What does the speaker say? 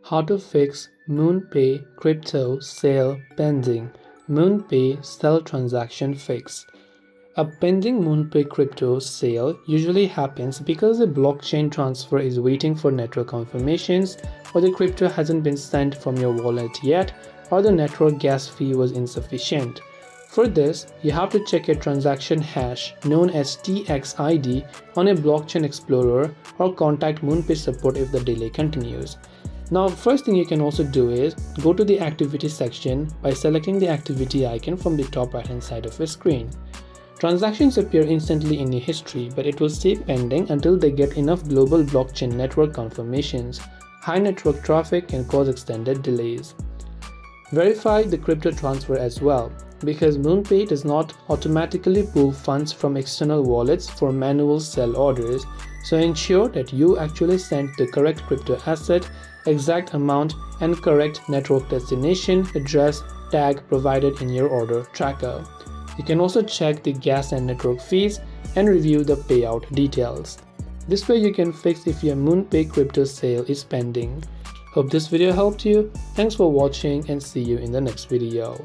How to fix MoonPay crypto sale pending. MoonPay sell transaction fix. A pending MoonPay crypto sale usually happens because the blockchain transfer is waiting for network confirmations, or the crypto hasn't been sent from your wallet yet, or the network gas fee was insufficient. For this, you have to check your transaction hash known as TXID on a blockchain explorer or contact MoonPay support if the delay continues. Now, first thing you can also do is go to the activity section by selecting the activity icon from the top right hand side of your screen. Transactions appear instantly in your history, but it will stay pending until they get enough global blockchain network confirmations. High network traffic can cause extended delays. Verify the crypto transfer as well, because MoonPay does not automatically pull funds from external wallets for manual sell orders, so ensure that you actually sent the correct crypto asset, exact amount, and correct network destination, address, tag provided in your order tracker. You can also check the gas and network fees and review the payout details. This way you can fix if your MoonPay crypto sale is pending. Hope this video helped you. Thanks for watching and see you in the next video.